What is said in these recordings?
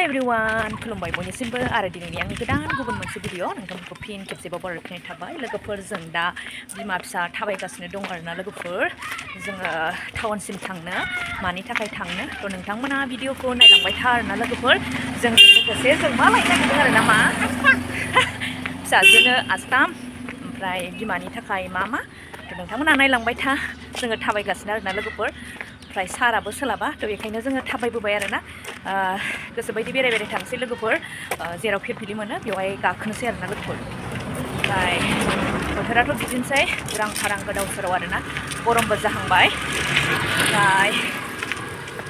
everyone, खुलुमबाय बयनिसिमबो आरो दिनैनि आंनि गोदान गुबुन मोनसे भिडिअ नोंथांमोनखौ फिन खेबसेबाव बरायफिननाय थाबाय लोगोफोर जों दा बिमा फिसा थाबायगासिनो दं आरोना लोगोफोर जोङो टाउनसिम थांनो मानि थाखाय थांनो थ' नोंथांमोना भिडिअखौ नायलांबाय था आरोना लोगोफोर जोंजों लोगोसे जों मा लायनो नागिरदों आरोना मा फिसाजोनो आस्थाम ओमफ्राय बिमानि थाखाय मा थ' नोंथांमोना नायलांबाय था जोङो थाबायगासिनो आरोना लोगोफोर ओमफ्राय साराबो सोलाबा थ' बेखायनो जोङो थाबायबोबाय आरोना गोसोबायदि बेराय थांसै लोगोफोर जेराव फिरफिलि मोनो बेवहाय गाखोनोसै आरोना लोगोफोर ओमफ्राय बोथोराथ' बिदिनोसै उरां फारां गोदाव सोराव आरोना गरमबो जाहांबाय ओमफ्राय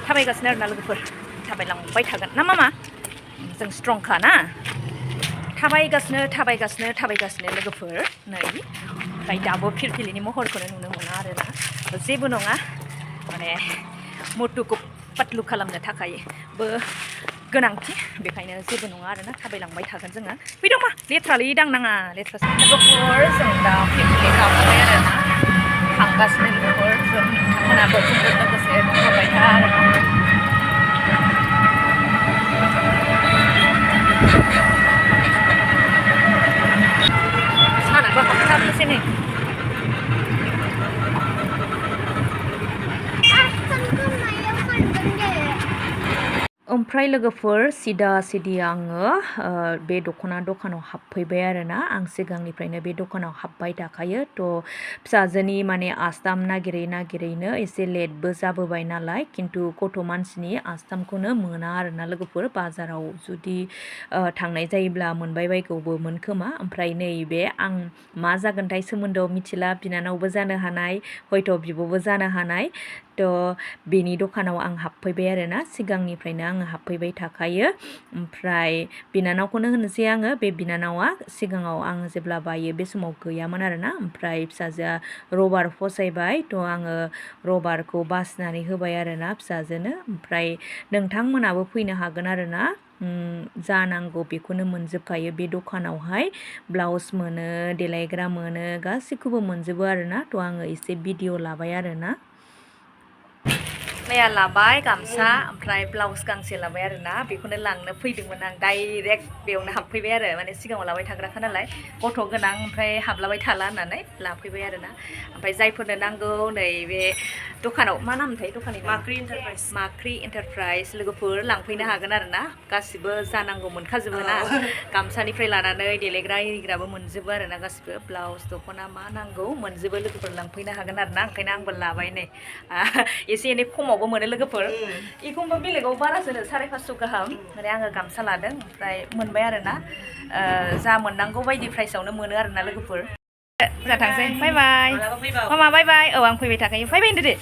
थाबायगासिनो आरोना लोगोफोर थाबायलांबाय थागोन ना मामा जों स्ट्रंखा ना थाबायगासिनो लोगोफोर नै ओमफ्राय दाबो फिरफिलिनि महरखौनो नुनो मोना आरोना जेबो नङा माने मुटुखौ पातलु खालामनो थाखायबो गोनांथि बेखायनो जेबो नङा आरोना थाबायलांबाय थागोन जोङो फैदों मा लेथ्रालै दांनाङा लेथ्रा लोगोफोर जों दा फिरफिलि गाखोबाय आरोना थांगासिनो लोगोफोर जों नोंथांमोनाबो जोंजों लोगोसे थाबाय था आरोना सानाबो हाबथारनोसै नै ओमफ्राय लोगोफोर सिदा आङो बे दख'ना दखानाव हाबफैबाय आरोना आं सिगांनिफ्रायनो बे दखानाव हाबबाय थाखायो थ' फिसाजोनि माने आस्थाम नागिरैनो एसे लेटबो जाबोबाय नालाय खिन्थु गथ' मानसिनि आस्थामखौनो मोना आरोना लोगोफोर बाजाराव जुदि थांनाय जायोब्ला मोनबाय बायगौबोमोन खोमा ओमफ्राय नैबे आं मा जागोनथाय सोमोन्दोआव मिथिला बिनानावबो जानो हानाय हयथ' बिब'बो जानो हानाय थ' बेनि दखानाव आं हाबफैबाय आरोना सिगांनिफ्रायनो आङो हाबफैबाय थाखायो ओमफ्राय बिनानावखौनो होनोसै आङो बे बिनानावा सिगाङाव आं जेब्ला बायो बे समाव गैयामोन आरोना ओमफ्राय फिसाजोआ रबार फसायबाय थ' आङो रबारखौ बासिनानै होबाय आरोना फिसाजोनो ओमफ्राय नोंथांमोनाबो फैनो हागोन आरोना जानांगौ बेखौनो मोनजोबखायो बे दखानावहाय ब्लाउस मोनो देलायग्रा मोनो गासैखौबो मोनजोबो आरोना थ' आङो एसे भिडिअ लाबाय आरोना मैया लाबाय गामसा ओमफ्राय ब्लाउस गांसे लाबाय आरोना बेखौनो लांनो फैदोंमोन आं डाइरेक्ट बेयावनो हाबफैबाय आरो माने सिगाङाव लाबाय थाग्राखा नालाय गथ' गोनां ओमफ्राय हाबलाबाय थाला होननानै लाफैबाय आरोना ओमफ्राय जायफोरनो नांगौ नैबे दखानाव मा नामथाय दखाननि माख्रि एन्टारप्राइज लोगोफोर लांफैनो हागोन आरोना गासिबो जानांगौ मोनखाजोबो ना गामसानिफ्राय लानानै देलायग्रा एरिग्राबो मोनजोबो आरोना गासिबो ब्लाउस दख'ना मा नांगौ मोनजोबो लोगोफोर लांफैनो हागोन आरोना ओंखायनो आंबो लाबाय नै एसे एनै खमावबो मोनो लोगोफोर एखमबा बेलेगाव बारासोनो 550 गाहाम माने आङो गामसा लादों ओमफ्राय मोनबाय आरोना जा मोननांगौ बायदि प्राइसआवनो मोनो आरोना लोगोफोर जा थांसै बाय बाय मामा बाय बाय औ आं फैबाय थाखायो फैबाय होनदो दे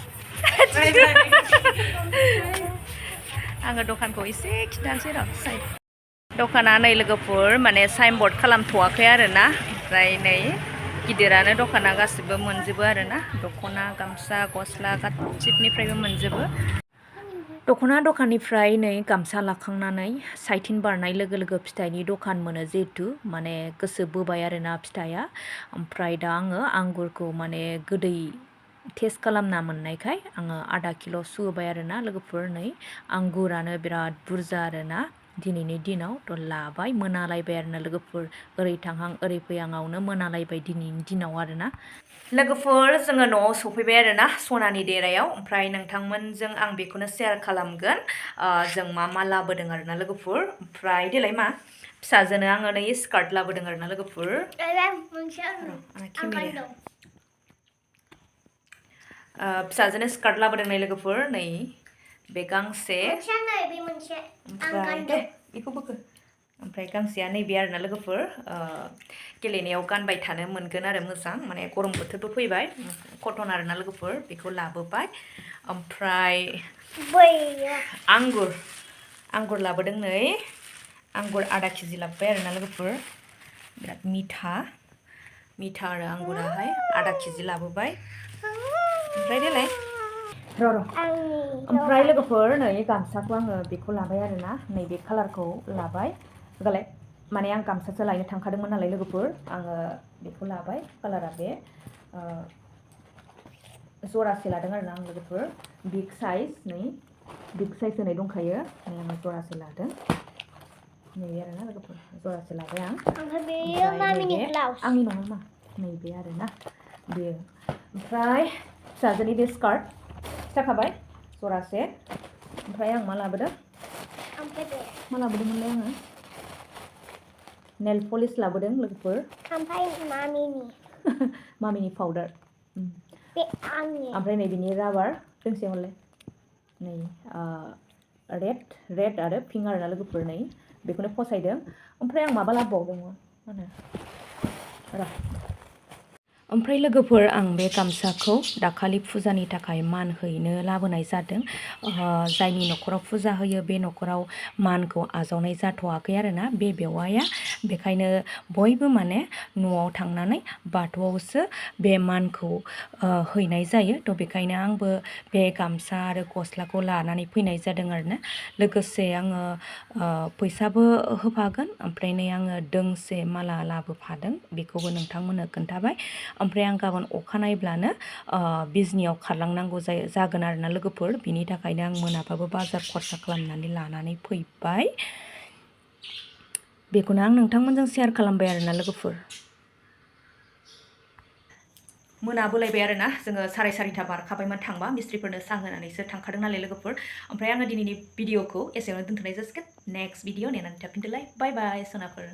आङो दखानखौ एसे खिन्थानोसै र' दखाना नै लोगोफोर माने साइनबर्ड खालामथ'वाखै आरोना ओमफ्राय नै गिदिरानो दखाना गासिबो मोनजोबो आरोना दख'ना गामसा गस्ला गासिबनिफ्रायबो मोनजोबो दख'ना दखाननिफ्राय नै गामसा लाखांनानै साइथिन बारनाय लोगो लोगो फिथाइनि दखान मोनो जिहेथु माने गोसो बोबाय आरोना फिथाइया ओमफ्राय दा आङो आंगुरखौ माने गोदै टेस्ट खालामना मोननायखाय आङो आधा किल' सुहोबाय आरोना लोगोफोर नै आंगुरानो बिराद बुरजा आरोना दिनैनि दिनाव थ' लाबाय मोनालायबाय आरोना लोगोफोर ओरै थांहां ओरै फैहाङावनो मोनालायबाय दिनैनि दिनाव आरोना लोगोफोर जोङो न'आव सफैबाय आरोना सनानि देरायाव ओमफ्राय नोंथांमोनजों आं बेखौनो शेयार खालामगोन जों मा लाबोदों आरोना लोगोफोर ओमफ्राय देलाय मा फिसाजोनो आङो नै स्कार्ट लाबोदों आरोना लोगोफोर फिसाजोनो स्कार्ट लाबोदों नै लोगोफोर नै बे गांसे ओमफ्राय गांसेया नैबे आरोना लोगोफोर गेलेनायाव गानबाय थानो मोनगोन आरो मोजां माने गरम बोथोरबो फैबाय कटन आरोना लोगोफोर बेखौ लाबोबाय ओमफ्राय आंगुर लाबोदों नै आंगुर आधा केजि लाबोबाय आरोना लोगोफोर बिराद मिठा आरो आंगुराहाय आधा केजि लाबोबाय ओमफ्राय देलाय ओमफ्राय लोगोफोर नै गामसाखौ आङो बेखौ लाबाय आरोना नैबे कालारखौ लाबाय गालाय माने आं गामसासो लायनो थांखादोंमोन नालाय लोगोफोर आङो बेखौ लाबाय कालारा बे जरासे लादों आरोना आं लोगोफोर बिग साइज नै बिग साइज होनाय दंखायो नै आङो जरासे लादों नैबे आरोना लोगोफोर जरासे लाबाय आं ओमफ्राय बेयो मामिनि ब्लाउस आंनि नङा मा नैबे आरोना बेयो ओमफ्राय फिसाजोनि बे स्कार्ट खिथाखाबाय जरासे ओमफ्राय आं मा लाबोदों ओमफ्राय बे मा लाबोदोंमोनलाय आङो नेल पलिश लाबोदों लोगोफोर ओमफ्राय मामिनि पाउडार बे आंनि ओमफ्राय नै बिनि राबार दोंसे हरलाय नै रेड आरो पिंक आरोना लोगोफोर नै बेखौनो फसायदों ओमफ्राय आं माबा लाबोबावदोंमोन मा होनो ओमफ्राय लोगोफोर आं बे गामसाखौ दाखालि फुजानि थाखाय मान हैनो लाबोनाय जादों जायनि न'खराव फुजा होयो बे न'खराव मानखौ आजावनाय जाथ'वाखै आरोना बे बेवाया बेखायनो बयबो माने न'आव थांनानै बाथौआवसो बे मानखौ हैनाय जायो थ' बेखायनो आंबो बे गामसा आरो गस्लाखौ लानानै फैनाय जादों आरोना लोगोसे आङो फैसाबो होफागोन ओमफ्राय नै आङो दोंसे माला लाबोफादों बेखौबो नोंथांमोननो खोन्थाबाय ओमफ्राय आं गाबोन अखानायब्लानो बिजनियाव खारलांनांगौ जागोन आरोना लोगोफोर बिनि थाखायनो आं मोनाबाबो बाजार खरसा खालामनानै लानानै फैबाय बेखौनो आं नोंथांमोनजों शेयार खालामबाय आरोना लोगोफोर मोनाबोलायबाय आरोना जोङो 4:30 बारखाबायमोन थांबा मिस्ट्रिफोरनो साहा होनानैसो थांखादों नालाय लोगोफोर ओमफ्राय आङो दिनैनि भिडिअखौ एसेयावनो दोनथ'नाय जासिगोन नेक्स्ट भिडिअ नेनानै थाफिनदोलाय बाय बाय सनाफोर